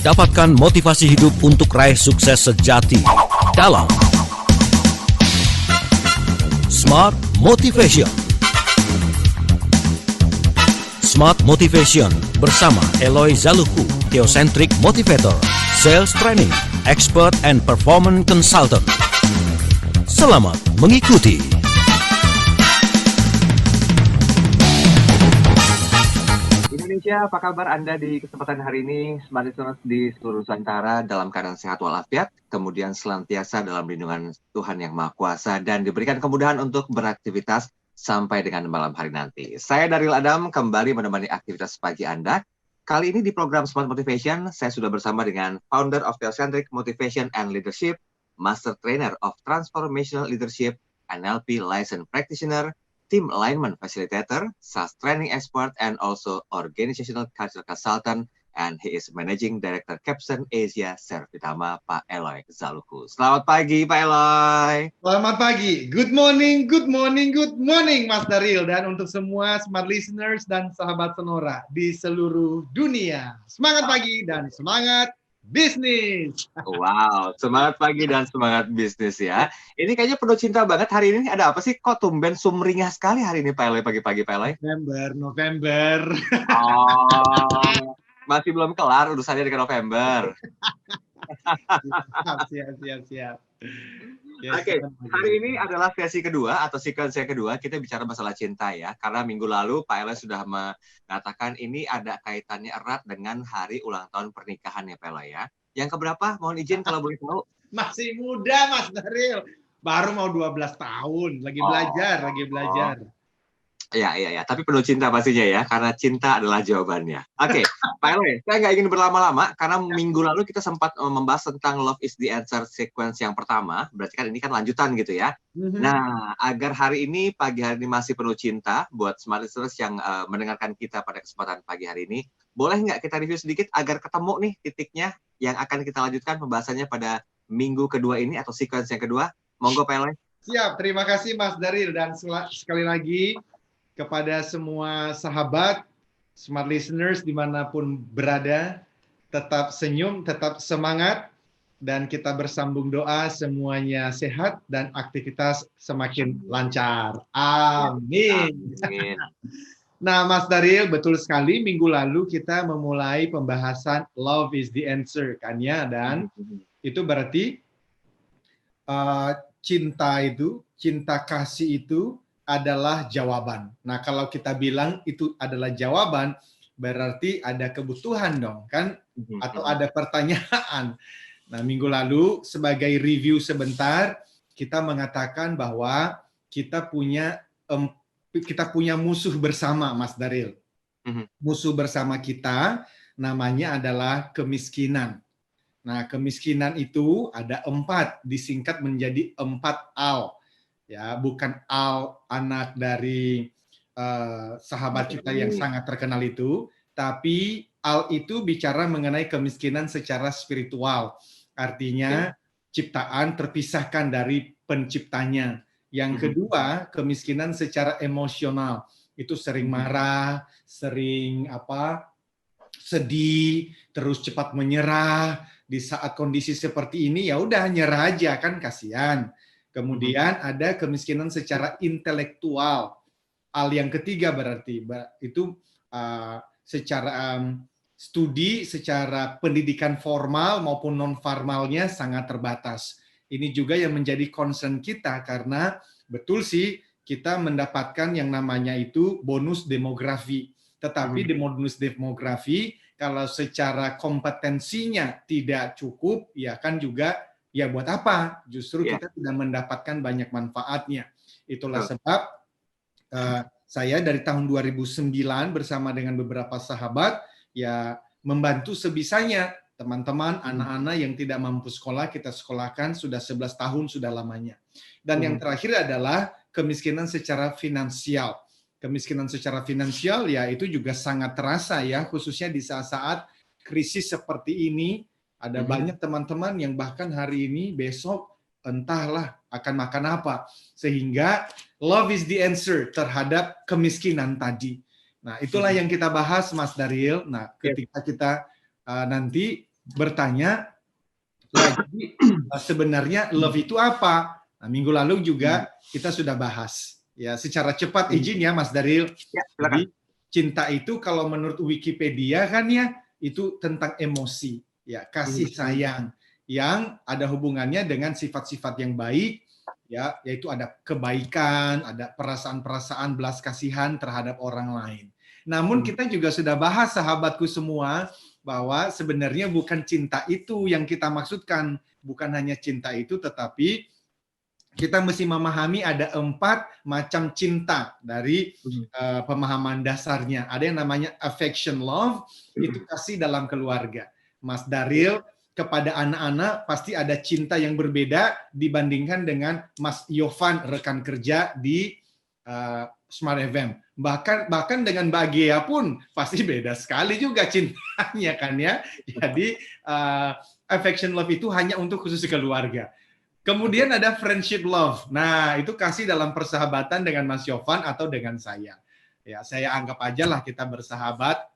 Dapatkan motivasi hidup untuk raih sukses sejati dalam Smart Motivation. Smart Motivation bersama Eloy Zaluku, Theocentric Motivator, Sales Training, Expert and Performance Consultant. Selamat mengikuti. Indonesia, apa kabar Anda di kesempatan hari ini? Smart Listeners di seluruh Nusantara dalam keadaan sehat walafiat, kemudian selantiasa dalam lindungan Tuhan Yang Maha Kuasa, dan diberikan kemudahan untuk beraktivitas sampai dengan malam hari nanti. Saya Daryl Adam kembali menemani aktivitas pagi Anda. Kali ini di program Smart Motivation, saya sudah bersama dengan founder of Theocentric Motivation and Leadership, Master Trainer of Transformational Leadership, NLP Licensed Practitioner, Team Alignment Facilitator, SaaS Training Expert, and also Organizational Culture Consultant, and he is Managing Director Capson Asia Servitama, Pak Eloy Zaluku. Selamat pagi, Pak Eloy. Selamat pagi, good morning, good morning, good morning, Mas Daryl, dan untuk semua smart listeners dan sahabat Sonora di seluruh dunia. Semangat pagi dan semangat bisnis. Wow, semangat pagi dan semangat bisnis ya. Ini kayaknya penuh cinta banget hari ini. Ada apa sih? Kok tumben sumringah sekali hari ini, Pak Eloy, pagi-pagi, Pak Eloy? November. Oh, masih belum kelar urusannya dengan November. Siap. Oke, hari ini adalah versi kedua atau sequence yang kedua, kita bicara masalah cinta ya. Karena minggu lalu Pak Eloy sudah mengatakan ini ada kaitannya erat dengan hari ulang tahun pernikahan ya Pak Eloy ya. Yang keberapa? Mohon izin kalau boleh tahu. Masih muda Mas Daryl, baru mau 12 tahun, lagi belajar. Ya. Tapi penuh cinta pastinya ya, karena cinta adalah jawabannya. Oke, Pak Eloy, saya nggak ingin berlama-lama, karena minggu lalu kita sempat membahas tentang Love is the Answer sequence yang pertama, berarti kan ini kan lanjutan gitu ya. Nah, agar hari ini, pagi hari ini masih penuh cinta, buat smart listeners yang mendengarkan kita pada kesempatan pagi hari ini, boleh nggak kita review sedikit agar ketemu nih titiknya yang akan kita lanjutkan pembahasannya pada minggu kedua ini atau sequence yang kedua? Monggo Pak Eloy. Siap, terima kasih Mas Daryl, dan sekali lagi kepada semua sahabat, smart listeners dimanapun berada, tetap senyum, tetap semangat, dan kita bersambung doa semuanya sehat dan aktivitas semakin lancar. Amin. Nah, Mas Daryl, betul sekali minggu lalu kita memulai pembahasan Love is the Answer, kan ya, dan itu berarti cinta kasih itu adalah jawaban. Nah, kalau kita bilang itu adalah jawaban, berarti ada kebutuhan dong, kan? Atau ada pertanyaan. Nah, minggu lalu sebagai review sebentar, kita mengatakan bahwa kita punya musuh bersama, Mas Daryl. Musuh bersama kita namanya adalah kemiskinan. Nah, kemiskinan itu ada 4, disingkat menjadi 4 Al. Ya, bukan Al anak dari sahabat kita yang sangat terkenal itu, tapi Al itu bicara mengenai kemiskinan secara spiritual. Artinya ciptaan terpisahkan dari penciptanya. Yang kedua, kemiskinan secara emosional. Itu sering marah, sering sedih, terus cepat menyerah. Di saat kondisi seperti ini ya udah nyerah aja, kan kasihan. Kemudian ada kemiskinan secara intelektual. Al yang ketiga berarti itu secara studi, secara pendidikan formal maupun non-formalnya sangat terbatas. Ini juga yang menjadi concern kita karena betul sih kita mendapatkan yang namanya itu bonus demografi. Tetapi di bonus demografi kalau secara kompetensinya tidak cukup, ya kan juga ya buat apa? Justru kita tidak mendapatkan banyak manfaatnya. Itulah sebab saya dari tahun 2009 bersama dengan beberapa sahabat ya membantu sebisanya teman-teman anak-anak yang tidak mampu sekolah kita sekolahkan sudah 11 tahun sudah lamanya. Dan yang terakhir adalah kemiskinan secara finansial. Kemiskinan secara finansial ya itu juga sangat terasa ya, khususnya di saat-saat krisis seperti ini. Ada banyak teman-teman yang bahkan hari ini, besok entahlah akan makan apa. Sehingga love is the answer terhadap kemiskinan tadi. Nah, itulah yang kita bahas Mas Daryl. Nah, ketika kita nanti bertanya, lah, jadi sebenarnya love itu apa? Nah, minggu lalu juga kita sudah bahas. Ya, secara cepat izin ya Mas Daril. Ya, Jadi silakan. cinta itu kalau menurut Wikipedia kan ya, itu tentang emosi, ya, kasih sayang yang ada hubungannya dengan sifat-sifat yang baik, ya, yaitu ada kebaikan, ada perasaan-perasaan belas kasihan terhadap orang lain. Namun kita juga sudah bahas sahabatku semua bahwa sebenarnya bukan cinta itu yang kita maksudkan, bukan hanya cinta itu, tetapi kita mesti memahami ada 4 macam cinta dari pemahaman dasarnya. Ada yang namanya affection love, itu kasih dalam keluarga. Mas Daril kepada anak-anak pasti ada cinta yang berbeda dibandingkan dengan Mas Yovan rekan kerja di Smart FM. Bahkan dengan Mbak Gea pun pasti beda sekali juga cintanya kan ya. Jadi affection love itu hanya untuk khusus keluarga. Kemudian ada friendship love. Nah, itu kasih dalam persahabatan dengan Mas Yovan atau dengan saya. Ya, saya anggap aja lah kita bersahabat.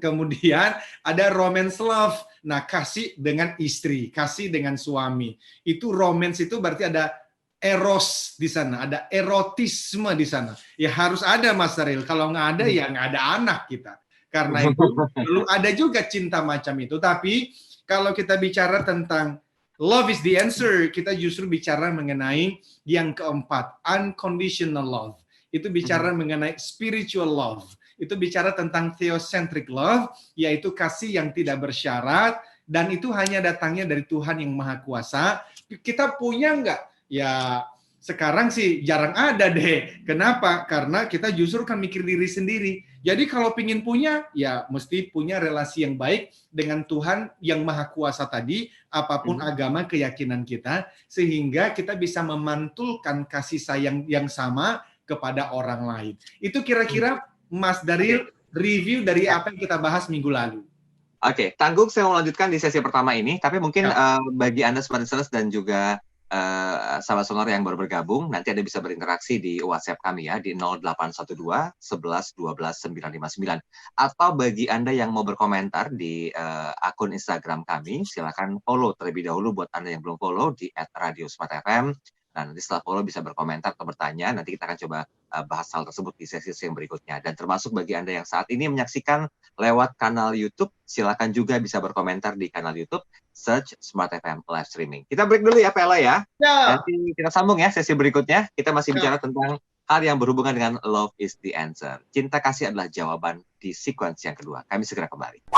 Kemudian ada romance love. Nah, kasih dengan istri, kasih dengan suami. Itu romance itu berarti ada eros di sana, ada erotisme di sana. Ya harus ada Mas Saril. Kalau nggak ada ya nggak ada anak kita. Karena itu perlu ada juga cinta macam itu. Tapi kalau kita bicara tentang love is the answer, kita justru bicara mengenai yang keempat, unconditional love. Itu bicara mengenai spiritual love. Itu bicara tentang theocentric love, yaitu kasih yang tidak bersyarat, dan itu hanya datangnya dari Tuhan yang Maha Kuasa. Kita punya nggak? Ya sekarang sih jarang ada deh. Kenapa? Karena kita justru kan mikir diri sendiri. Jadi kalau pingin punya, ya mesti punya relasi yang baik dengan Tuhan yang Maha Kuasa tadi, apapun agama keyakinan kita, sehingga kita bisa memantulkan kasih sayang yang sama kepada orang lain. Itu kira-kira Mas Daril review dari apa yang kita bahas minggu lalu. Oke, Tanggung saya mau lanjutkan di sesi pertama ini, tapi mungkin bagi Anda Smart Listeners dan juga sahabat sonor yang baru bergabung, nanti Anda bisa berinteraksi di WhatsApp kami ya, di 0812 11 12 959. Atau bagi Anda yang mau berkomentar di akun Instagram kami, silakan follow terlebih dahulu buat Anda yang belum follow di @radiosmartfm. Nah, nanti setelah follow bisa berkomentar atau bertanya, nanti kita akan coba bahas hal tersebut di sesi-sesi yang berikutnya. Dan termasuk bagi Anda yang saat ini menyaksikan lewat kanal YouTube, silakan juga bisa berkomentar di kanal YouTube, search Smart FM Live Streaming. Kita break dulu ya, Pela ya. Nanti kita sambung ya sesi berikutnya. Kita masih bicara tentang hal yang berhubungan dengan love is the answer. Cinta kasih adalah jawaban di sequence yang kedua. Kami segera kembali.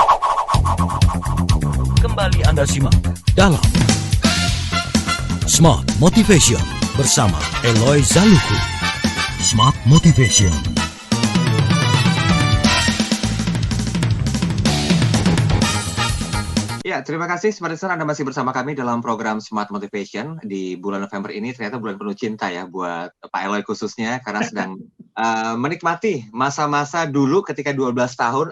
Kembali Anda simak dalam Smart Motivation bersama Eloy Zaluku. Smart Motivation. Ya, terima kasih Smart Listener, Anda masih bersama kami dalam program Smart Motivation. Di bulan November ini ternyata bulan penuh cinta ya buat Pak Eloy khususnya, karena sedang menikmati masa-masa dulu ketika 12 tahun,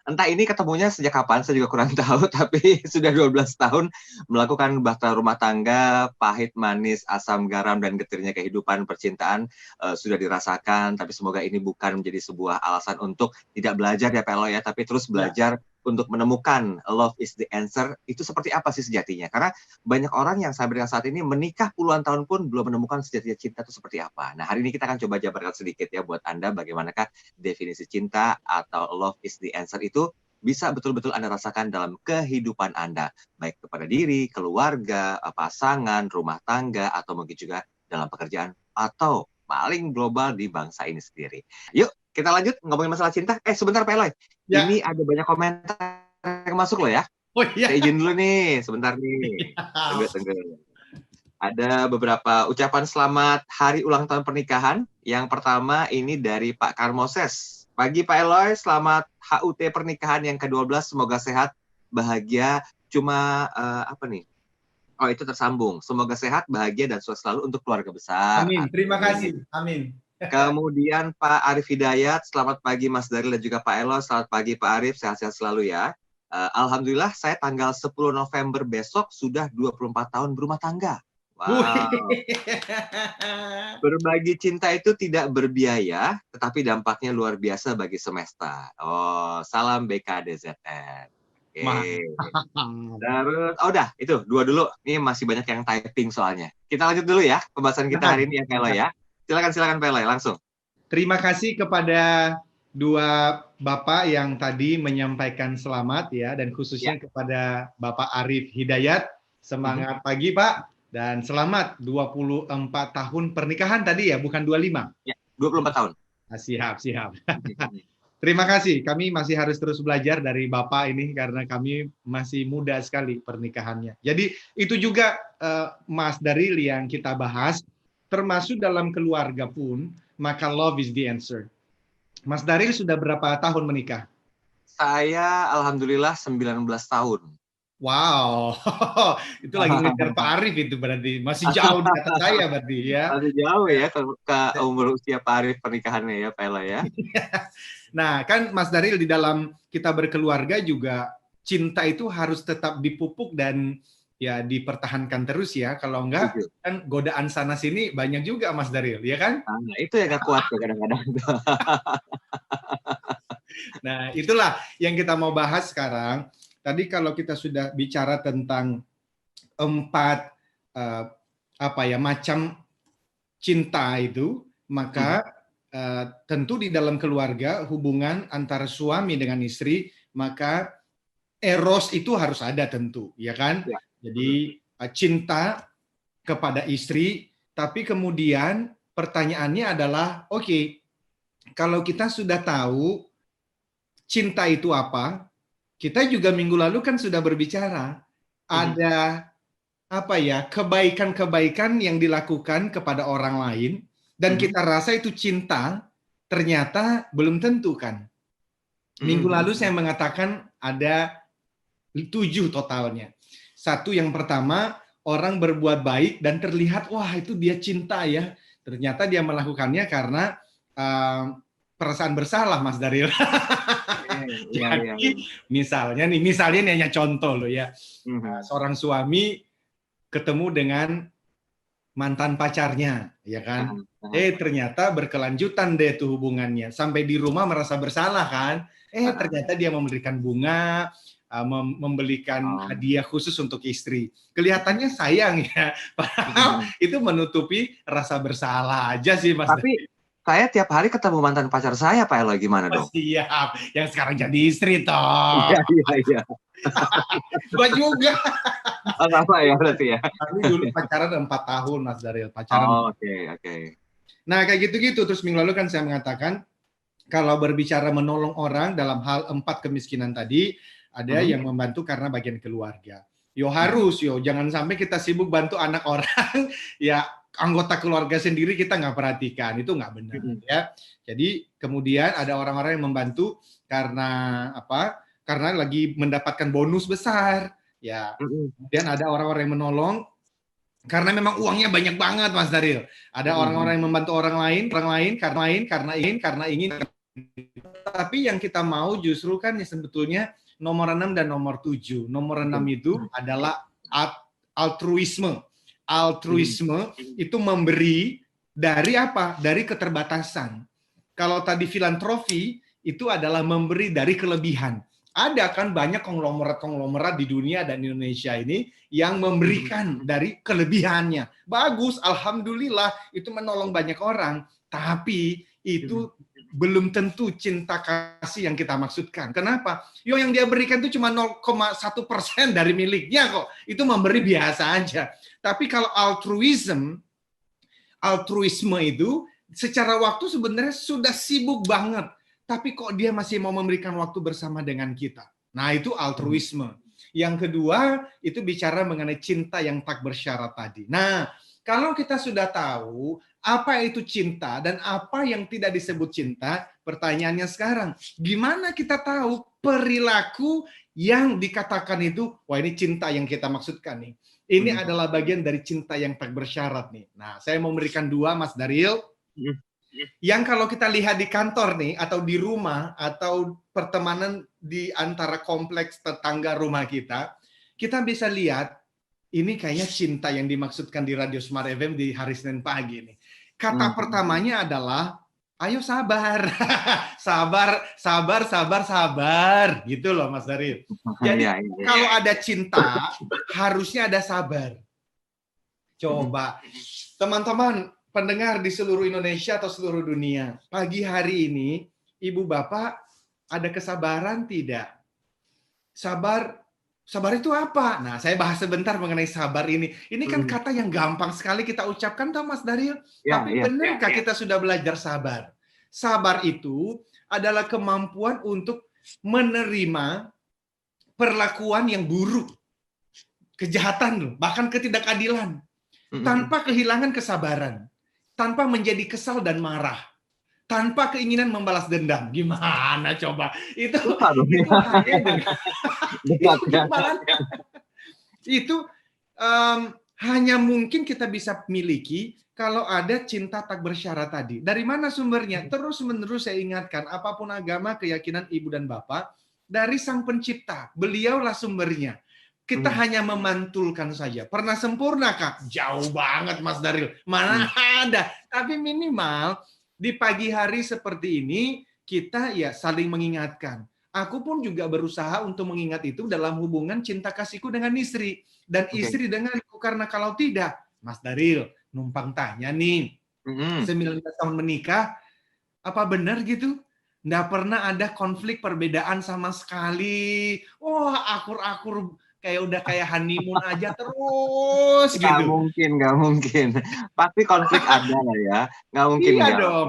entah ini ketemunya sejak kapan, saya juga kurang tahu, tapi sudah 12 tahun melakukan bahtera rumah tangga, pahit, manis, asam, garam, dan getirnya kehidupan percintaan sudah dirasakan, tapi semoga ini bukan menjadi sebuah alasan untuk tidak belajar ya Pak Eloy ya, tapi terus belajar untuk menemukan love is the answer, itu seperti apa sih sejatinya? Karena banyak orang yang sampai dengan saat ini menikah puluhan tahun pun belum menemukan sejatinya cinta itu seperti apa. Nah, hari ini kita akan coba jabarkan sedikit ya buat Anda bagaimanakah definisi cinta atau love is the answer itu bisa betul-betul Anda rasakan dalam kehidupan Anda, baik kepada diri, keluarga, pasangan, rumah tangga, atau mungkin juga dalam pekerjaan, atau paling global di bangsa ini sendiri. Yuk, kita lanjut ngomongin masalah cinta. Sebentar Pak Eloy. Ya. Ini ada banyak komentar yang masuk loh ya. Oh iya. Saya izin dulu nih, sebentar nih. Tunggu. Ada beberapa ucapan selamat hari ulang tahun pernikahan. Yang pertama ini dari Pak Karmoses. Pagi Pak Eloy, selamat HUT pernikahan yang ke-12. Semoga sehat, bahagia. Cuma apa nih? Oh, itu tersambung. Semoga sehat, bahagia, dan sukses selalu untuk keluarga besar. Amin. Terima kasih. Amin. Kemudian Pak Arif Hidayat, selamat pagi Mas Daril dan juga Pak Eloy. Selamat pagi Pak Arif, sehat-sehat selalu ya. Alhamdulillah saya tanggal 10 November besok sudah 24 tahun berumah tangga. Wow. Berbagi cinta itu tidak berbiaya, tetapi dampaknya luar biasa bagi semesta. Oh, salam BKDZN. Mah. Terus, udah, itu 2 dulu. Ini masih banyak yang typing soalnya. Kita lanjut dulu ya, pembahasan kita hari ini ya, Pak Eloy ya. Silakan Pak Eloy, langsung. Terima kasih kepada dua Bapak yang tadi menyampaikan selamat ya, dan khususnya kepada Bapak Arif Hidayat. Semangat pagi Pak, dan selamat 24 tahun pernikahan tadi ya, bukan 25? Ya, 24 tahun. Siap. Terima kasih, kami masih harus terus belajar dari Bapak ini karena kami masih muda sekali pernikahannya. Jadi itu juga Mas Daril yang kita bahas, termasuk dalam keluarga pun, maka love is the answer. Mas Daril sudah berapa tahun menikah? Saya alhamdulillah 19 tahun. Wow, itu lagi ngejar Pak Arif itu berarti. Masih jauh di atas saya berarti ya. Masih jauh ya ke umur usia Pak Arif pernikahannya ya, Pak Eloy ya. Nah, kan Mas Daril di dalam kita berkeluarga juga cinta itu harus tetap dipupuk dan ya dipertahankan terus ya. Kalau enggak kan godaan sana sini banyak juga Mas Daril, ya kan? Nah, itu yang gak kuat tuh kadang-kadang. Nah, itulah yang kita mau bahas sekarang. Tadi kalau kita sudah bicara tentang 4 macam cinta itu, maka tentu di dalam keluarga hubungan antara suami dengan istri, maka eros itu harus ada tentu, ya kan? Ya. Jadi cinta kepada istri, tapi kemudian pertanyaannya adalah, oke, kalau kita sudah tahu cinta itu apa, kita juga minggu lalu kan sudah berbicara ada kebaikan-kebaikan yang dilakukan kepada orang lain dan kita rasa itu cinta, ternyata belum tentu kan. Minggu lalu saya mengatakan ada 7 totalnya. 1 yang pertama, orang berbuat baik dan terlihat wah itu dia cinta ya. Ternyata dia melakukannya karena perasaan bersalah, Mas Daril. Jadi misalnya nih hanya contoh loh ya. Seorang suami ketemu dengan mantan pacarnya, ya kan? Ternyata berkelanjutan deh tuh hubungannya. Sampai di rumah merasa bersalah kan? Ternyata dia memberikan bunga, membelikan hadiah khusus untuk istri. Kelihatannya sayang ya, padahal itu menutupi rasa bersalah aja sih, Mas. Tapi saya tiap hari ketemu mantan pacar saya, Pak Eloy, gimana dong? Siap, yang sekarang jadi istri toh. Iya. Gua juga. Apa ya berarti ya? Kami dulu pacaran 4 tahun, Mas Daril. Pacaran. Oke. Nah, kayak gitu-gitu. Terus minggu lalu kan saya mengatakan, kalau berbicara menolong orang dalam hal 4 kemiskinan tadi, ada yang membantu karena bagian keluarga. Jangan sampai kita sibuk bantu anak orang, ya anggota keluarga sendiri kita nggak perhatikan, itu nggak benar ya. Jadi kemudian ada orang-orang yang membantu karena apa? Karena lagi mendapatkan bonus besar, ya. Kemudian ada orang-orang yang menolong karena memang uangnya banyak banget, Mas Daril. Ada orang-orang yang membantu orang lain karena ingin. Tapi yang kita mau justru kan ya sebetulnya nomor 6 dan nomor 7. Nomor 6 itu adalah altruisme. Altruisme itu memberi dari apa? Dari keterbatasan. Kalau tadi filantropi itu adalah memberi dari kelebihan. Ada kan banyak konglomerat di dunia dan Indonesia ini yang memberikan dari kelebihannya. Bagus, alhamdulillah itu menolong banyak orang. Tapi itu belum tentu cinta kasih yang kita maksudkan. Kenapa? Yang dia berikan itu cuma 0,1% dari miliknya kok. Itu memberi biasa aja. Tapi kalau altruisme itu secara waktu sebenarnya sudah sibuk banget. Tapi kok dia masih mau memberikan waktu bersama dengan kita. Nah, itu altruisme. Yang kedua, itu bicara mengenai cinta yang tak bersyarat tadi. Nah, kalau kita sudah tahu apa itu cinta dan apa yang tidak disebut cinta, pertanyaannya sekarang, gimana kita tahu perilaku yang dikatakan itu, wah ini cinta yang kita maksudkan nih. Ini adalah bagian dari cinta yang tak bersyarat nih. Nah, saya mau memberikan 2, Mas Daril. Yang kalau kita lihat di kantor nih, atau di rumah, atau pertemanan di antara kompleks tetangga rumah kita bisa lihat, ini kayaknya cinta yang dimaksudkan di Radio Smart FM di hari Senin pagi nih. Kata pertamanya adalah Ayo sabar. Sabar, sabar, sabar, sabar. Gitu loh Mas Daril. Jadi Iya, iya. kalau ada cinta, harusnya ada sabar. Coba, teman-teman pendengar di seluruh Indonesia atau seluruh dunia, pagi hari ini, Ibu Bapak ada kesabaran tidak? Sabar, sabar itu apa? Nah, saya bahas sebentar mengenai sabar ini. Ini kan kata yang gampang sekali kita ucapkan, toh Mas Daril. Ya, Tapi iya. benarkah kita sudah belajar sabar? Sabar itu adalah kemampuan untuk menerima perlakuan yang buruk, kejahatan, bahkan ketidakadilan, tanpa kehilangan kesabaran, tanpa menjadi kesal dan marah, tanpa keinginan membalas dendam. Gimana coba? Susah dong. Itu hanya dengan Berat itu ya. gimana? Itu hanya mungkin kita bisa miliki kalau ada cinta tak bersyarat tadi. Dari mana sumbernya? Terus-menerus saya ingatkan, apapun agama, keyakinan ibu dan bapak, dari Sang Pencipta. Beliaulah sumbernya. Kita hanya memantulkan saja. Pernah sempurna, Kak? Jauh banget, Mas Daril. Mana ada. Tapi minimal di pagi hari seperti ini, kita ya saling mengingatkan. Aku pun juga berusaha untuk mengingat itu dalam hubungan cinta kasihku dengan istri. Dan istri denganku. Karena kalau tidak, Mas Daril, numpang tanya nih, 19 tahun menikah, apa benar gitu? Nggak pernah ada konflik perbedaan sama sekali. Wah, akur-akur kayak udah kayak honeymoon aja terus Nggak gitu. mungkin, nggak mungkin. Pasti konflik ada lah ya. Nggak mungkin Iya nggak. dong.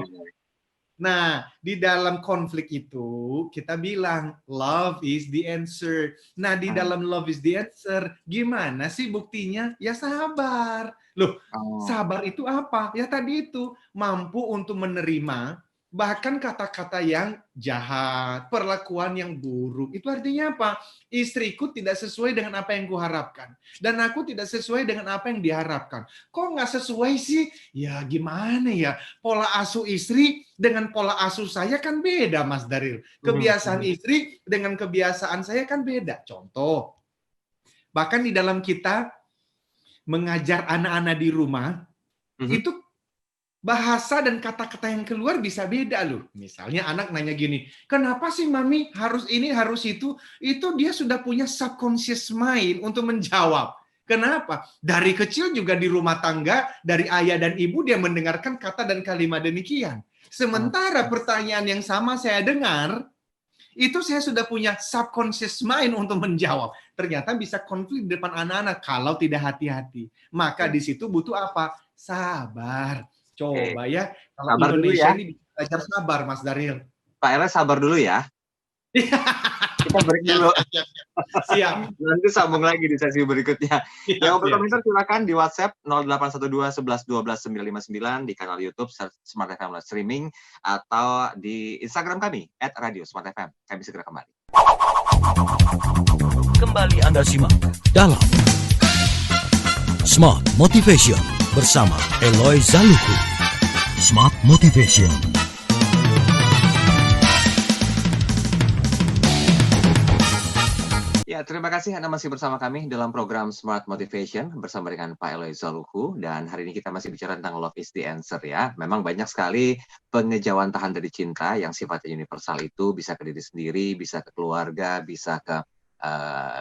Nah, di dalam konflik itu kita bilang love is the answer. Nah, di dalam love is the answer, gimana sih buktinya? Ya sabar. Loh, sabar itu apa? Ya tadi itu, mampu untuk menerima bahkan kata-kata yang jahat, perlakuan yang buruk. Itu artinya apa? Istriku tidak sesuai dengan apa yang kuharapkan. Dan aku tidak sesuai dengan apa yang diharapkan. Kok nggak sesuai sih? Ya gimana ya? Pola asuh istri dengan pola asuh saya kan beda, Mas Daril. Kebiasaan istri dengan kebiasaan saya kan beda. Contoh, bahkan di dalam kita mengajar anak-anak di rumah, itu bahasa dan kata-kata yang keluar bisa beda loh. Misalnya anak nanya gini, kenapa sih mami harus ini, harus itu? Itu dia sudah punya subconscious mind untuk menjawab. Kenapa? Dari kecil juga di rumah tangga, dari ayah dan ibu dia mendengarkan kata dan kalimat demikian. Sementara pertanyaan yang sama saya dengar, itu saya sudah punya subconscious mind untuk menjawab. Ternyata bisa konflik di depan anak-anak kalau tidak hati-hati. Maka di situ butuh apa? Sabar. Coba ya, kalau Sabar dulu Indonesia ya. ini belajar sabar, Mas Daril. Pak Ella sabar dulu ya. Kita break dulu. Siap. Nanti sambung lagi di sesi berikutnya. Yang mau berkomentar silakan di WhatsApp 0812 11 12 959, di kanal YouTube Smart FM Live Streaming, atau di Instagram kami @radiosmartfm. Kami segera kembali. Kembali Anda simak dalam Smart Motivation bersama Eloy Zaluku. Smart Motivation. Ya, terima kasih Anda masih bersama kami dalam program Smart Motivation bersama dengan Pak Eloy Zaluku, dan hari ini kita masih bicara tentang love is the answer ya. Memang banyak sekali pengejawantahan dari cinta yang sifatnya universal, itu bisa ke diri sendiri, bisa ke keluarga, bisa ke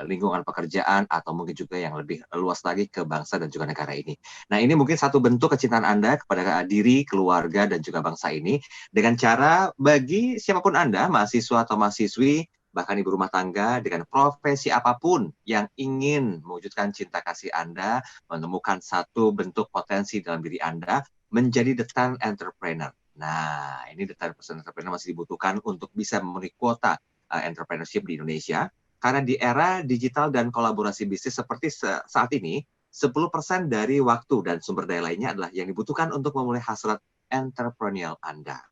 lingkungan pekerjaan, atau mungkin juga yang lebih luas lagi ke bangsa dan juga negara ini. Nah, ini mungkin satu bentuk kecintaan Anda kepada diri, keluarga, dan juga bangsa ini dengan cara bagi siapapun Anda, mahasiswa atau mahasiswi, bahkan ibu rumah tangga dengan profesi apapun yang ingin mewujudkan cinta kasih Anda, menemukan satu bentuk potensi dalam diri Anda, menjadi the 10 entrepreneur. Nah, ini the 10% entrepreneur masih dibutuhkan untuk bisa memenuhi kuota entrepreneurship di Indonesia. Karena di era digital dan kolaborasi bisnis seperti saat ini, 10% dari waktu dan sumber daya lainnya adalah yang dibutuhkan untuk memulai hasrat entrepreneurial Anda.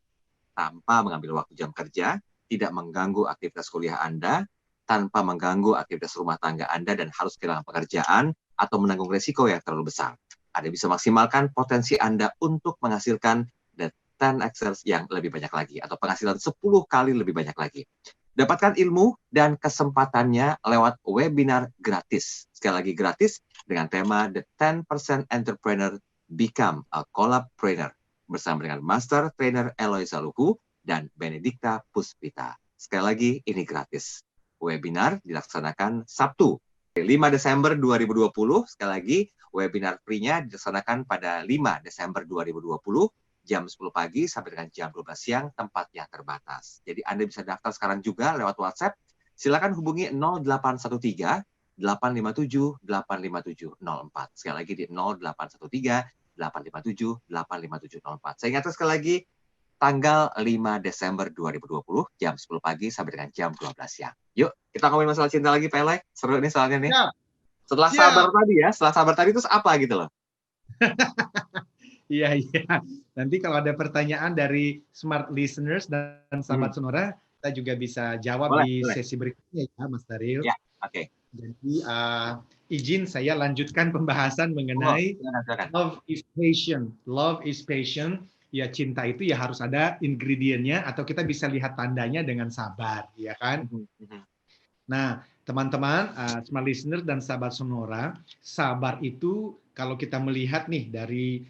Tanpa mengambil waktu jam kerja, tidak mengganggu aktivitas kuliah Anda, tanpa mengganggu aktivitas rumah tangga Anda dan harus kehilangan pekerjaan atau menanggung resiko yang terlalu besar. Anda bisa maksimalkan potensi Anda untuk menghasilkan the 10x yang lebih banyak lagi, atau penghasilan 10 kali lebih banyak lagi. Dapatkan ilmu dan kesempatannya lewat webinar gratis. Sekali lagi gratis, dengan tema The 10% Entrepreneur Become a Collabpreneur. bersama dengan Master Trainer Eloy Saluku dan Benedikta Puspita. Sekali lagi, ini gratis. Webinar dilaksanakan Sabtu, 5 Desember 2020. Sekali lagi, webinar free-nya dilaksanakan pada 5 Desember 2020, jam 10 pagi sampai dengan jam 12 siang, tempatnya terbatas. Jadi Anda bisa daftar sekarang juga lewat WhatsApp. Silakan hubungi 0813 857 85704. Sekali lagi di 0813 857 85704. Saya ingatkan sekali lagi, tanggal 5 Desember 2020, jam 10 pagi sampai dengan jam 12 siang. Yuk, kita ngomongin masalah cinta lagi, Pak Eloy. Seru nih soalnya nih. Ya, Setelah sabar tadi ya, setelah sabar tadi terus apa gitu loh? iya, iya. Nanti kalau ada pertanyaan dari smart listeners dan sahabat Sonora, kita juga bisa jawab di sesi berikutnya ya, Mas Daryl. Ya, oke. Jadi izin saya lanjutkan pembahasan mengenai love is patient. Love is patient. Ya, cinta itu ya harus ada ingredientnya atau kita bisa lihat tandanya dengan sabar, ya kan? Nah, teman-teman, smart listener dan sahabat Sonora, sabar itu kalau kita melihat nih dari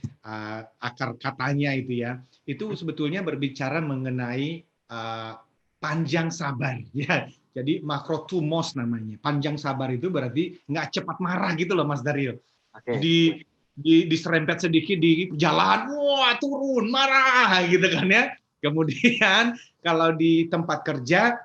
akar katanya itu ya, itu sebetulnya berbicara mengenai panjang sabar, ya. Jadi makrotumos namanya. Panjang sabar itu berarti nggak cepat marah gitu loh, Mas Daryl. Okay. Diserempet sedikit di jalan, wah turun, marah gitu kan ya. Kemudian kalau di tempat kerja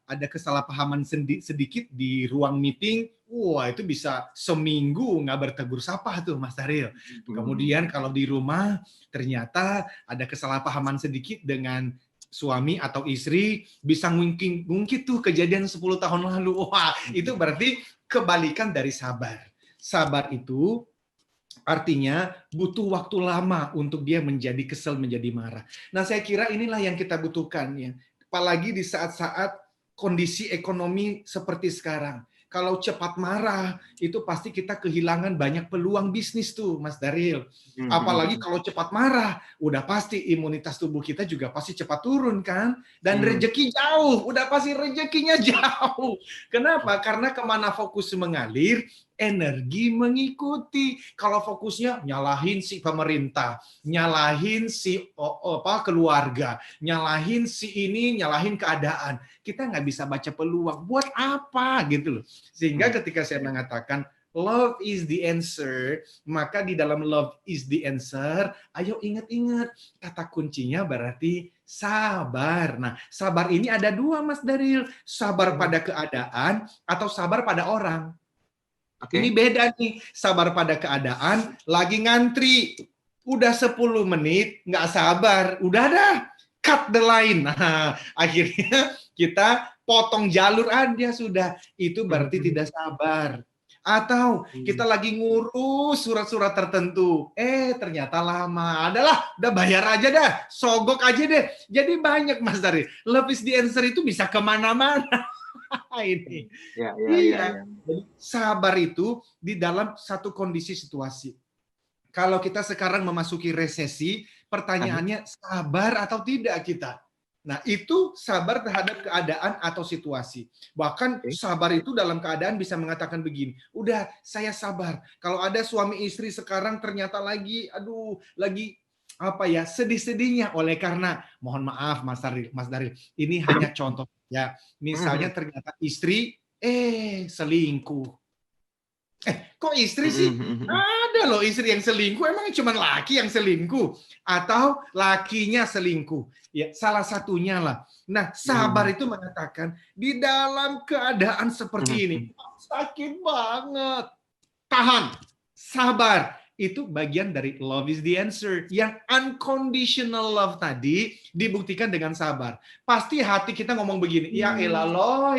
ada kesalahpahaman sedikit di ruang meeting, wah itu bisa seminggu nggak bertegur sapa tuh Mas Daryl. Kemudian kalau di rumah ternyata ada kesalahpahaman sedikit dengan suami atau istri, bisa ngungkit tuh kejadian 10 tahun lalu. Wah, itu berarti kebalikan dari sabar. Sabar itu artinya butuh waktu lama untuk dia menjadi kesel, menjadi marah. Nah, saya kira inilah yang kita butuhkan ya. Apalagi di saat-saat kondisi ekonomi seperti sekarang. Kalau cepat marah, itu pasti kita kehilangan banyak peluang bisnis tuh, Mas Daryl. Apalagi kalau cepat marah, udah pasti imunitas tubuh kita juga pasti cepat turun kan? Dan rezeki jauh, udah pasti rezekinya jauh. Kenapa? Karena kemana fokus mengalir, energi mengikuti. Kalau fokusnya nyalahin si pemerintah, nyalahin si keluarga, nyalahin si ini, nyalahin keadaan, kita nggak bisa baca peluang. Buat apa gitu loh. Sehingga ketika saya mengatakan love is the answer, maka di dalam love is the answer, ayo ingat-ingat kata kuncinya berarti sabar. Nah, sabar ini ada dua, Mas Daryl. Sabar pada keadaan atau sabar pada orang. Okay. Ini beda nih, sabar pada keadaan, lagi ngantri, udah 10 menit, nggak sabar, udah dah, cut the line. Nah, akhirnya kita potong jalur aja sudah, itu berarti tidak sabar. Atau kita lagi ngurus surat-surat tertentu, ternyata lama, adalah, udah bayar aja dah, sogok aja deh. Jadi banyak Mas Dari, love is the answer itu bisa kemana-mana. Ini. Iya. Jadi sabar itu di dalam satu kondisi situasi. Kalau kita sekarang memasuki resesi, pertanyaannya sabar atau tidak kita? Nah, itu sabar terhadap keadaan atau situasi. Bahkan sabar itu dalam keadaan bisa mengatakan begini, udah saya sabar. Kalau ada suami istri sekarang ternyata lagi sedih-sedihnya oleh karena, mohon maaf Mas Daryl, ini hanya contoh ya. Misalnya ternyata istri selingkuh. Kok istri sih? Ada loh istri yang selingkuh, emang cuma laki yang selingkuh atau lakinya selingkuh? Ya, salah satunya lah. Nah, sabar itu mengatakan di dalam keadaan seperti ini, sakit banget. Tahan, sabar. Itu bagian dari love is the answer. Yang unconditional love tadi dibuktikan dengan sabar. Pasti hati kita ngomong begini, ya elah loh.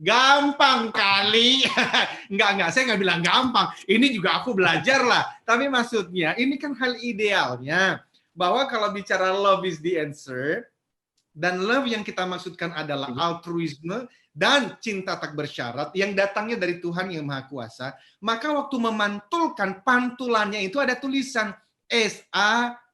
Gampang kali. Enggak, saya nggak bilang gampang. Ini juga aku belajar lah. Tapi maksudnya, ini kan hal idealnya. Bahwa kalau bicara love is the answer, dan love yang kita maksudkan adalah altruisme, dan cinta tak bersyarat yang datangnya dari Tuhan yang Maha Kuasa, maka waktu memantulkan, pantulannya itu ada tulisan S-A-B-A-R.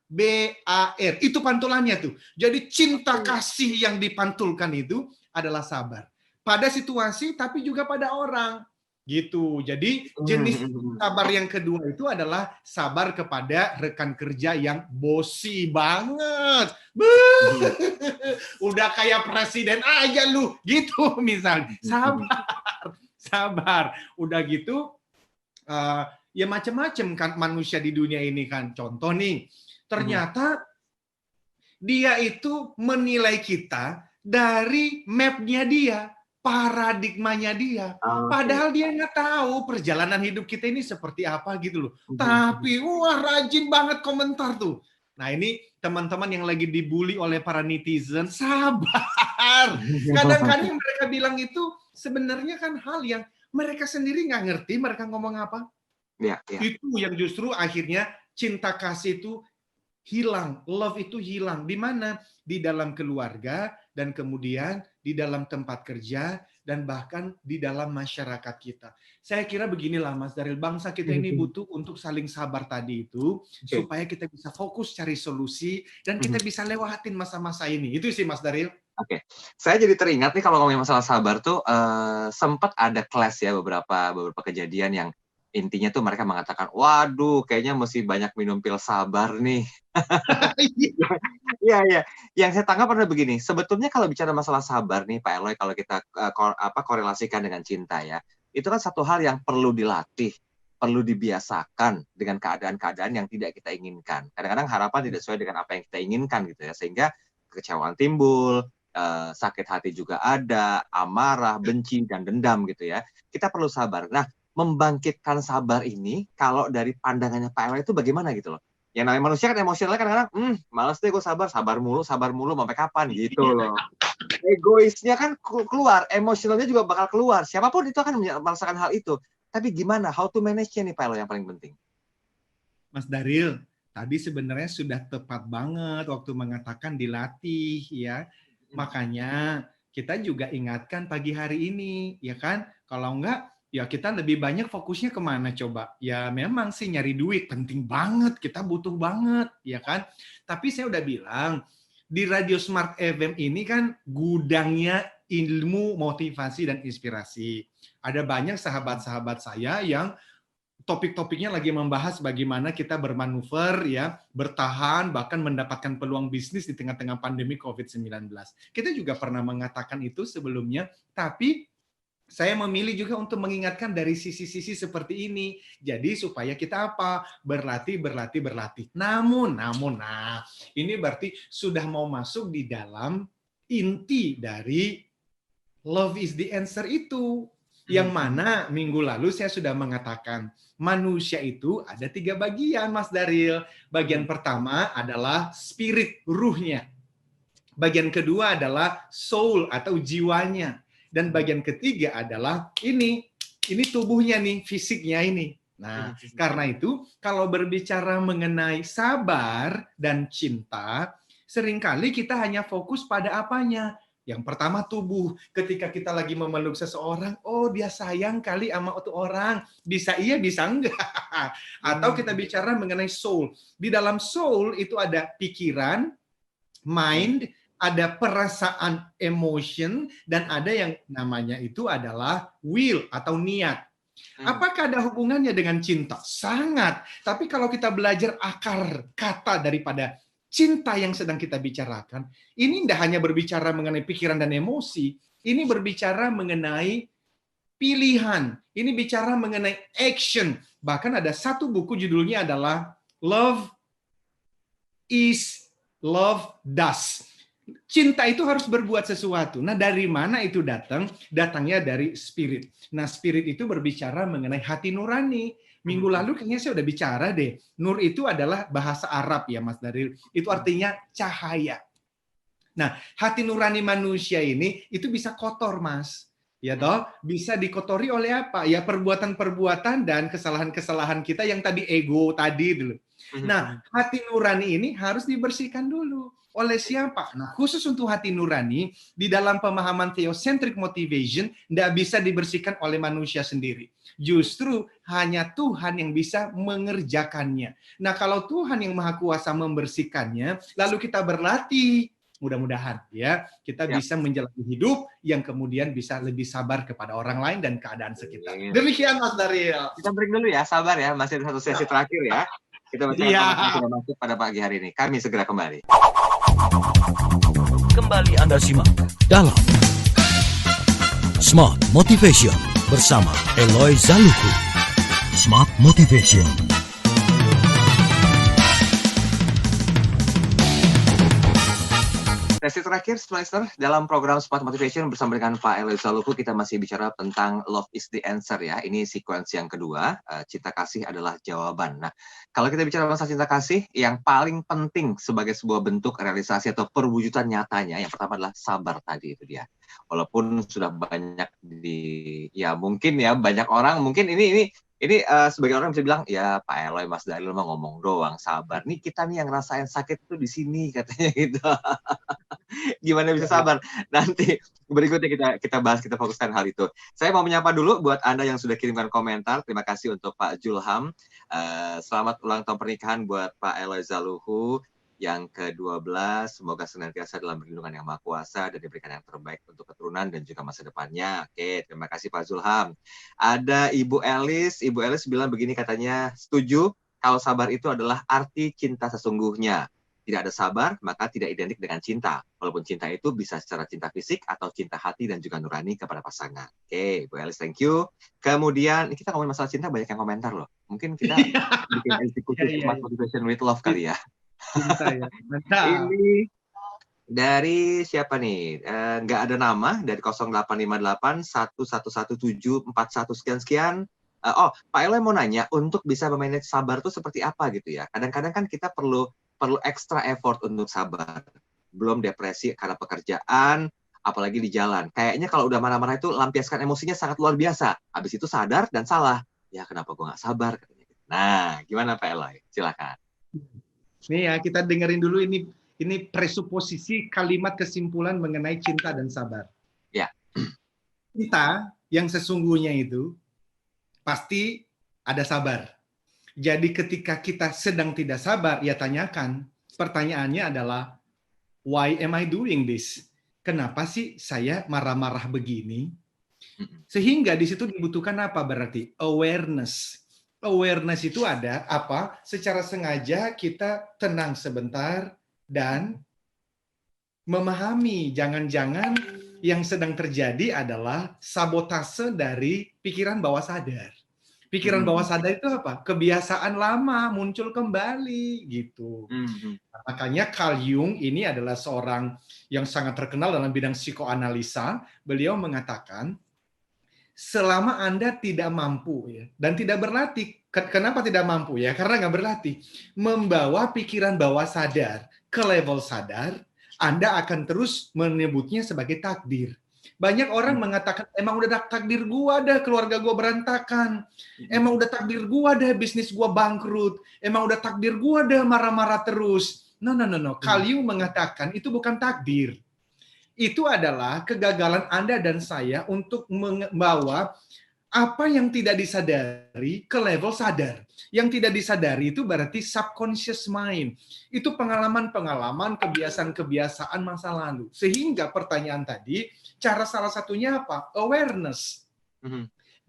Itu pantulannya tuh. Jadi cinta kasih yang dipantulkan itu adalah sabar. Pada situasi, tapi juga pada orang. Gitu. Jadi jenis sabar yang kedua itu adalah sabar kepada rekan kerja yang bosi banget. Beuh, udah kayak presiden aja lu, gitu misalnya. Sabar. Udah gitu, ya macam-macam kan manusia di dunia ini kan. Contoh nih, ternyata dia itu menilai kita dari map-nya dia, paradigmanya dia. Padahal dia nggak tahu perjalanan hidup kita ini seperti apa gitu loh. Tapi wah rajin banget komentar tuh. Nah ini teman-teman yang lagi dibully oleh para netizen, sabar. Kadang-kadang mereka bilang itu sebenarnya kan hal yang mereka sendiri nggak ngerti mereka ngomong apa. Ya. Itu yang justru akhirnya cinta kasih itu hilang, love itu hilang. Di mana? Di dalam keluarga, dan kemudian di dalam tempat kerja, dan bahkan di dalam masyarakat kita. Saya kira beginilah Mas Daril, bangsa kita ini butuh untuk saling sabar tadi itu, supaya kita bisa fokus cari solusi, dan kita bisa lewatin masa-masa ini. Itu sih Mas Daril. Oke, saya jadi teringat nih kalau ngomongin masalah sabar tuh, sempat ada clash ya beberapa kejadian yang intinya tuh mereka mengatakan, waduh kayaknya mesti banyak minum pil sabar nih. Iya. Yang saya tangkap adalah begini, sebetulnya kalau bicara masalah sabar nih Pak Eloy, kalau kita korelasikan dengan cinta ya, itu kan satu hal yang perlu dilatih, perlu dibiasakan dengan keadaan-keadaan yang tidak kita inginkan. Kadang-kadang harapan tidak sesuai dengan apa yang kita inginkan gitu ya, sehingga kekecewaan timbul, sakit hati juga ada, amarah, benci, dan dendam gitu ya. Kita perlu sabar. Nah, membangkitkan sabar ini kalau dari pandangannya Pak Eloy itu bagaimana gitu loh? Yang namanya manusia kan emosionalnya kadang-kadang, males deh gue sabar mulu sampai kapan gitu loh. Egoisnya kan keluar, emosionalnya juga bakal keluar. Siapapun itu akan merasakan hal itu. Tapi gimana? How to manage-nya nih Pak Eloy yang paling penting? Mas Daril, tadi sebenarnya sudah tepat banget waktu mengatakan dilatih ya. Makanya kita juga ingatkan pagi hari ini, ya kan? Kalau enggak, ya kita lebih banyak fokusnya kemana coba? Ya memang sih nyari duit, penting banget, kita butuh banget, ya kan? Tapi saya udah bilang, di Radio Smart FM ini kan gudangnya ilmu, motivasi, dan inspirasi. Ada banyak sahabat-sahabat saya yang topik-topiknya lagi membahas bagaimana kita bermanuver, ya, bertahan, bahkan mendapatkan peluang bisnis di tengah-tengah pandemi COVID-19. Kita juga pernah mengatakan itu sebelumnya, tapi saya memilih juga untuk mengingatkan dari sisi-sisi seperti ini. Jadi supaya kita apa? Berlatih. Namun, nah, ini berarti sudah mau masuk di dalam inti dari love is the answer itu. Yang mana minggu lalu saya sudah mengatakan, manusia itu ada 3 bagian, Mas Daril. Bagian pertama adalah spirit, ruhnya. Bagian kedua adalah soul atau jiwanya. Dan bagian ketiga adalah ini tubuhnya nih, fisiknya ini. Nah, karena itu kalau berbicara mengenai sabar dan cinta, seringkali kita hanya fokus pada apanya? Yang pertama tubuh. Ketika kita lagi memeluk seseorang, oh dia sayang kali sama itu orang. Bisa iya, bisa enggak. Atau kita bicara mengenai soul. Di dalam soul itu ada pikiran, mind, ada perasaan, emotion, dan ada yang namanya itu adalah will atau niat. Apakah ada hubungannya dengan cinta? Sangat. Tapi kalau kita belajar akar kata daripada cinta yang sedang kita bicarakan, ini tidak hanya berbicara mengenai pikiran dan emosi, ini berbicara mengenai pilihan, ini bicara mengenai action. Bahkan ada satu buku judulnya adalah Love is Love Does. Cinta itu harus berbuat sesuatu. Nah, dari mana itu datang? Datangnya dari spirit. Nah, spirit itu berbicara mengenai hati nurani. Minggu lalu kayaknya saya udah bicara deh. Nur itu adalah bahasa Arab ya, Mas Daril. Itu artinya cahaya. Nah, hati nurani manusia ini itu bisa kotor, Mas. Ya toh, bisa dikotori oleh apa? Ya perbuatan-perbuatan dan kesalahan-kesalahan kita yang tadi ego tadi dulu. Nah, hati nurani ini harus dibersihkan dulu. Oleh siapa? Nah, khusus untuk hati nurani, di dalam pemahaman theocentric motivation, tidak bisa dibersihkan oleh manusia sendiri. Justru hanya Tuhan yang bisa mengerjakannya. Nah, kalau Tuhan yang Maha Kuasa membersihkannya, lalu kita berlatih mudah-mudahan ya kita Ya. bisa menjalani hidup yang kemudian bisa lebih sabar kepada orang lain dan keadaan sekitar. Amin. Demikian Mas Daryl. Kita break dulu ya, sabar ya, masih ada satu sesi terakhir ya. Kita bacakan Iya. komentar yang sudah masuk pada pagi hari ini. Kami segera kembali. Kembali Anda simak dalam Smart Motivation bersama Eloy Zaluku. Smart Motivation. Sesi terakhir, Splicer, dalam program Smart Motivation bersama dengan Pak Eloy Zaluku, kita masih bicara tentang love is the answer ya. Ini sequence yang kedua, cinta kasih adalah jawaban. Nah, kalau kita bicara masalah cinta kasih, yang paling penting sebagai sebuah bentuk realisasi atau perwujudan nyatanya, yang pertama adalah sabar tadi itu dia. Walaupun sudah banyak ya mungkin ya banyak orang mungkin ini sebagai orang bisa bilang ya Pak Eloy, Mas Daryl mah ngomong doang sabar. Nih kita nih yang ngerasain sakit tuh di sini katanya gitu. Gimana bisa sabar? Nanti berikutnya kita bahas, kita fokuskan hal itu. Saya mau menyapa dulu buat Anda yang sudah kirimkan komentar. Terima kasih untuk Pak Julham. Selamat ulang tahun pernikahan buat Pak Eloy Zaluhu yang ke-12. Semoga senantiasa dalam perlindungan yang Maha Kuasa dan diberikan yang terbaik untuk keturunan dan juga masa depannya. Oke, terima kasih Pak Zulham. Ada Ibu Elis. Ibu Elis bilang begini katanya, setuju kalau sabar itu adalah arti cinta sesungguhnya. Tidak ada sabar, maka tidak identik dengan cinta. Walaupun cinta itu bisa secara cinta fisik atau cinta hati dan juga nurani kepada pasangan. Oke, Bu Elis, thank you. Kemudian, kita ngomongin masalah cinta, banyak yang komentar loh. Mungkin kita bikin eksekutif Smart Motivation with Love kali ya. Cinta ya. Mantap. Ini dari siapa nih? Nggak ada nama, dari 0858 111741 sekian-sekian. Pak Eloy mau nanya, untuk bisa memanage sabar itu seperti apa gitu ya? Kadang-kadang kan kita perlu extra effort untuk sabar. Belum depresi karena pekerjaan, apalagi di jalan. Kayaknya kalau udah marah-marah itu lampiaskan emosinya sangat luar biasa. Habis itu sadar dan salah. Ya kenapa gue nggak sabar? Nah, gimana Pak Eloy? Silakan. Nih ya, kita dengerin dulu ini presuposisi kalimat kesimpulan mengenai cinta dan sabar. Ya. Cinta yang sesungguhnya itu pasti ada sabar. Jadi ketika kita sedang tidak sabar, ya tanyakan. Pertanyaannya adalah, why am I doing this? Kenapa sih saya marah-marah begini? Sehingga di situ dibutuhkan apa berarti? Awareness. Awareness itu ada apa? Secara sengaja kita tenang sebentar dan memahami jangan-jangan yang sedang terjadi adalah sabotase dari pikiran bawah sadar. Pikiran bawah sadar itu apa? Kebiasaan lama muncul kembali gitu. Makanya Carl Jung ini adalah seorang yang sangat terkenal dalam bidang psikoanalisa. Beliau mengatakan, selama Anda tidak mampu ya, dan tidak berlatih, kenapa tidak mampu ya? Karena nggak berlatih. Membawa pikiran bawah sadar ke level sadar, Anda akan terus menyebutnya sebagai takdir. Banyak orang mengatakan, emang udah takdir gua dah keluarga gua berantakan. Emang udah takdir gua dah bisnis gua bangkrut. Emang udah takdir gua dah marah-marah terus. No. Carl Jung mengatakan itu bukan takdir. Itu adalah kegagalan Anda dan saya untuk membawa apa yang tidak disadari ke level sadar. Yang tidak disadari itu berarti subconscious mind. Itu pengalaman-pengalaman, kebiasaan-kebiasaan masa lalu. Sehingga pertanyaan tadi, cara salah satunya apa? Awareness.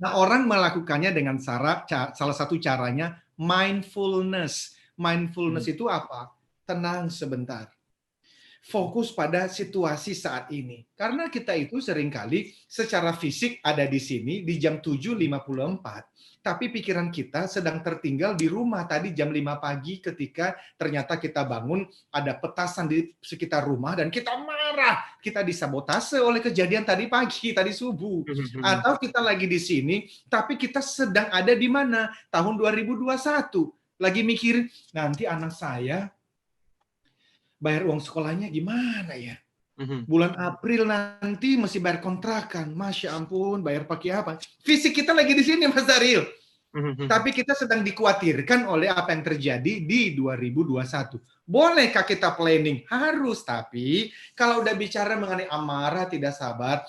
Nah, orang melakukannya dengan salah satu caranya mindfulness. Mindfulness itu apa? Tenang sebentar. Fokus pada situasi saat ini. Karena kita itu seringkali secara fisik ada di sini di jam 7.54. Tapi pikiran kita sedang tertinggal di rumah tadi jam 5 pagi ketika ternyata kita bangun, ada petasan di sekitar rumah dan kita marah. Kita disabotase oleh kejadian tadi pagi, tadi subuh. Atau kita lagi di sini, tapi kita sedang ada di mana? Tahun 2021. Lagi mikir, nanti anak saya bayar uang sekolahnya gimana ya? Bulan April nanti mesti bayar kontrakan. Masya ampun, bayar pakai apa? Fisik kita lagi di sini, Mas Daryl. Tapi kita sedang dikhawatirkan oleh apa yang terjadi di 2021. Bolehkah kita planning? Harus, tapi kalau udah bicara mengenai amarah, tidak sabar,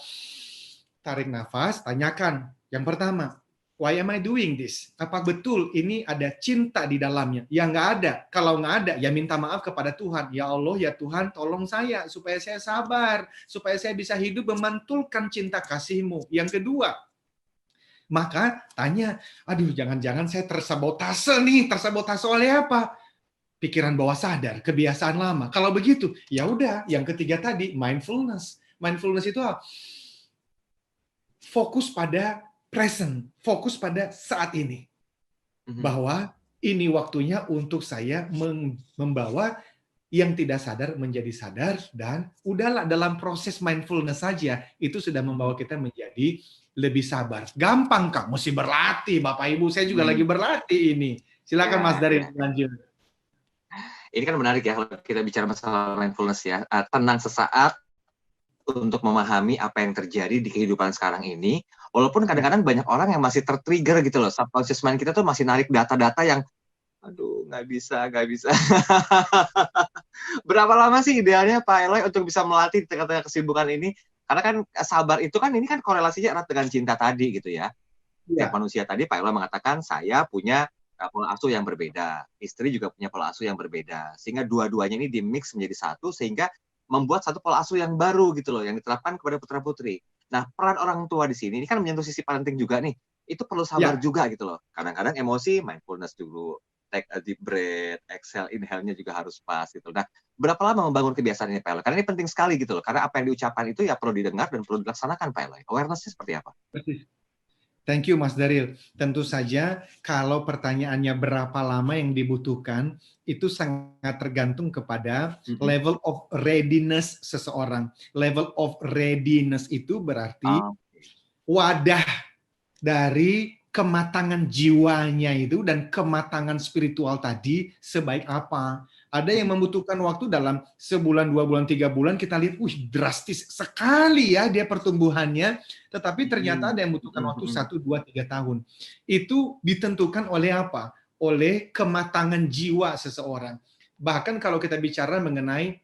tarik nafas, tanyakan. Yang pertama, Why am I doing this? Apa betul ini ada cinta di dalamnya? Ya nggak ada. Kalau nggak ada, ya minta maaf kepada Tuhan. Ya Allah, ya Tuhan, tolong saya supaya saya sabar, supaya saya bisa hidup memantulkan cinta kasih-Mu. Yang kedua, maka tanya, aduh jangan-jangan saya tersabotase nih. Tersabotase oleh apa? Pikiran bawah sadar, kebiasaan lama. Kalau begitu, ya udah. Yang ketiga tadi, mindfulness. Mindfulness itu apa? Fokus pada present, fokus pada saat ini. Bahwa ini waktunya untuk saya membawa yang tidak sadar menjadi sadar, dan udahlah dalam proses mindfulness saja, itu sudah membawa kita menjadi lebih sabar. Gampang Kak, mesti berlatih. Bapak Ibu, saya juga lagi berlatih ini. Silakan Mas Dari lanjut. Ini kan menarik ya kalau kita bicara masalah mindfulness ya. Tenang sesaat untuk memahami apa yang terjadi di kehidupan sekarang ini, walaupun kadang-kadang banyak orang yang masih tertrigger gitu loh, subconscious mind kita tuh masih narik data-data yang, aduh nggak bisa. Berapa lama sih idealnya Pak Eloy untuk bisa melatih di tengah-tengah kesibukan ini? Karena kan sabar itu kan, ini kan korelasinya erat dengan cinta tadi gitu ya. Setiap manusia tadi, Pak Eloy mengatakan, saya punya pola asuh yang berbeda, istri juga punya pola asuh yang berbeda, sehingga dua-duanya ini di-mix menjadi satu, sehingga membuat satu pola asuh yang baru gitu loh, yang diterapkan kepada putra-putri. Nah, peran orang tua di sini, ini kan menyentuh sisi parenting juga nih, itu perlu sabar juga gitu loh. Kadang-kadang emosi, mindfulness dulu, take a deep breath, exhale, inhale-nya juga harus pas gitu. Nah, berapa lama membangun kebiasaan ini Pak Eloy? Karena ini penting sekali gitu loh, karena apa yang diucapkan itu ya perlu didengar dan perlu dilaksanakan Pak Eloy. Awareness-nya seperti apa? Thank you Mas Daril. Tentu saja kalau pertanyaannya berapa lama yang dibutuhkan, itu sangat tergantung kepada level of readiness seseorang. Level of readiness itu berarti wadah dari kematangan jiwanya itu dan kematangan spiritual tadi sebaik apa. Ada yang membutuhkan waktu dalam sebulan, 2 bulan, 3 bulan, kita lihat, drastis sekali ya dia pertumbuhannya, tetapi ternyata ada yang membutuhkan waktu 1, 2, 3 tahun. Itu ditentukan oleh apa? Oleh kematangan jiwa seseorang. Bahkan kalau kita bicara mengenai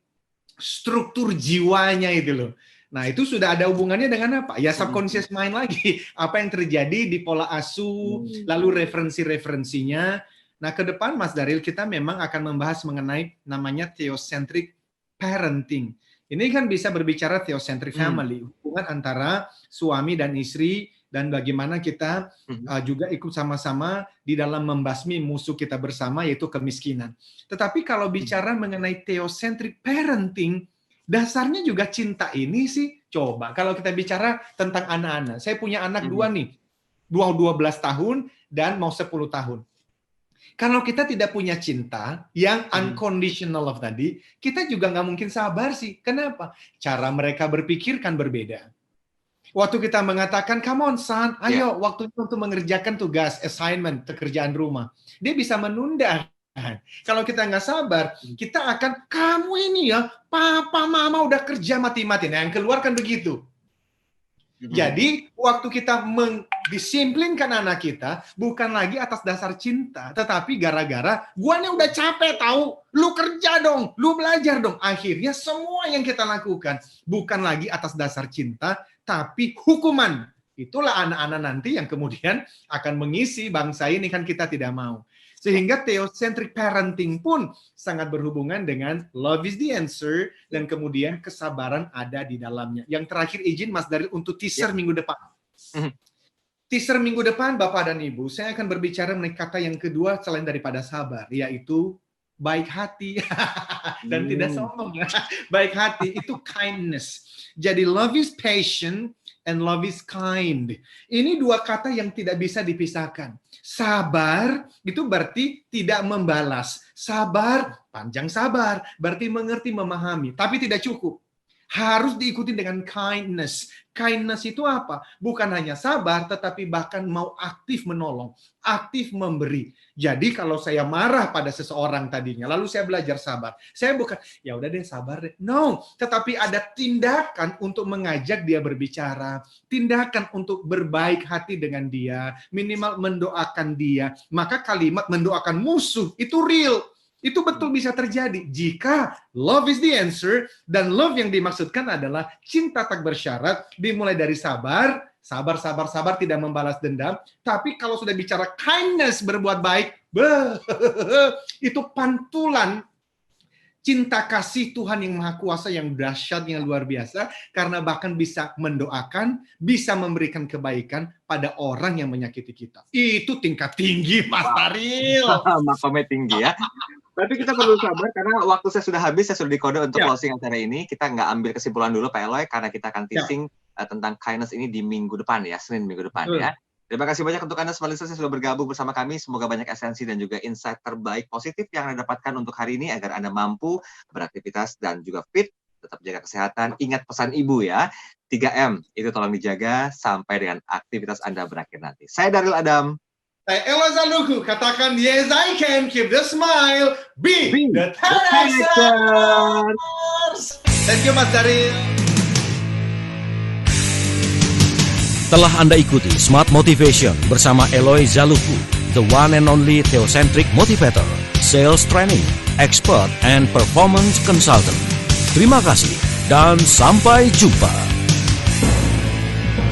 struktur jiwanya itu loh. Nah, itu sudah ada hubungannya dengan apa? Ya subconscious mind lagi. Apa yang terjadi di pola asuh, lalu referensi-referensinya. Nah, ke depan Mas Daril, kita memang akan membahas mengenai namanya theocentric parenting. Ini kan bisa berbicara theocentric family, hubungan antara suami dan istri, dan bagaimana kita juga ikut sama-sama di dalam membasmi musuh kita bersama, yaitu kemiskinan. Tetapi kalau bicara mengenai theocentric parenting, dasarnya juga cinta ini sih. Coba, kalau kita bicara tentang anak-anak, saya punya anak 2 nih, 12 tahun dan mau 10 tahun. Kalau kita tidak punya cinta yang unconditional love tadi, kita juga nggak mungkin sabar sih. Kenapa? Cara mereka berpikir kan berbeda. Waktu kita mengatakan, come on son, ayo waktunya untuk mengerjakan tugas, assignment, pekerjaan rumah. Dia bisa menunda. Kalau kita nggak sabar, kita akan, kamu ini ya, papa mama udah kerja mati-mati. Nah, yang keluar kan begitu. Jadi, waktu kita mendisiplinkan anak kita, bukan lagi atas dasar cinta, tetapi gara-gara, gua nih udah capek tahu, lu kerja dong, lu belajar dong. Akhirnya semua yang kita lakukan, bukan lagi atas dasar cinta, tapi hukuman. Itulah anak-anak nanti yang kemudian akan mengisi bangsa ini, kan kita tidak mau. Sehingga theocentric parenting pun sangat berhubungan dengan love is the answer, dan kemudian kesabaran ada di dalamnya. Yang terakhir izin Mas Daril untuk teaser minggu depan. Teaser minggu depan Bapak dan Ibu, saya akan berbicara mengenai kata yang kedua selain daripada sabar, yaitu baik hati. Dan tidak sombong ya. Baik hati itu kindness. Jadi love is patient and love is kind. Ini dua kata yang tidak bisa dipisahkan. Sabar itu berarti tidak membalas. Sabar, panjang sabar, berarti mengerti, memahami. Tapi tidak cukup. Harus diikuti dengan kindness. Kindness itu apa? Bukan hanya sabar, tetapi bahkan mau aktif menolong, aktif memberi. Jadi kalau saya marah pada seseorang tadinya, lalu saya belajar sabar. Saya bukan, ya udah deh sabar deh. No, tetapi ada tindakan untuk mengajak dia berbicara, tindakan untuk berbaik hati dengan dia, minimal mendoakan dia. Maka kalimat mendoakan musuh itu real. Itu betul bisa terjadi jika love is the answer, dan love yang dimaksudkan adalah cinta tak bersyarat, dimulai dari sabar, sabar, sabar, sabar, tidak membalas dendam. Tapi kalau sudah bicara kindness, berbuat baik, itu pantulan cinta kasih Tuhan yang Maha Kuasa yang dahsyat, yang luar biasa, karena bahkan bisa mendoakan, bisa memberikan kebaikan pada orang yang menyakiti kita. Itu tingkat tinggi, Mas Taril. Makomnya tinggi ya. Tapi kita perlu sabar karena waktu saya sudah habis, saya sudah dikode untuk closing acara ini. Kita nggak ambil kesimpulan dulu Pak Eloy, karena kita akan teasing tentang kindness ini di minggu depan ya, Senin minggu depan ya. Terima kasih banyak untuk Anda semua listeners yang sudah bergabung bersama kami. Semoga banyak esensi dan juga insight terbaik positif yang Anda dapatkan untuk hari ini agar Anda mampu beraktivitas dan juga fit, tetap jaga kesehatan. Ingat pesan Ibu ya, 3M itu tolong dijaga sampai dengan aktivitas Anda berakhir nanti. Saya Daryl Adam. Saya Eloy Zalukhu, katakan yes I can, keep the smile, be the 10Xers. Thank you Mas Daryl. Telah Anda ikuti Smart Motivation bersama Eloy Zalukhu, the one and only theocentric motivator, sales training, expert, and performance consultant. Terima kasih dan sampai jumpa.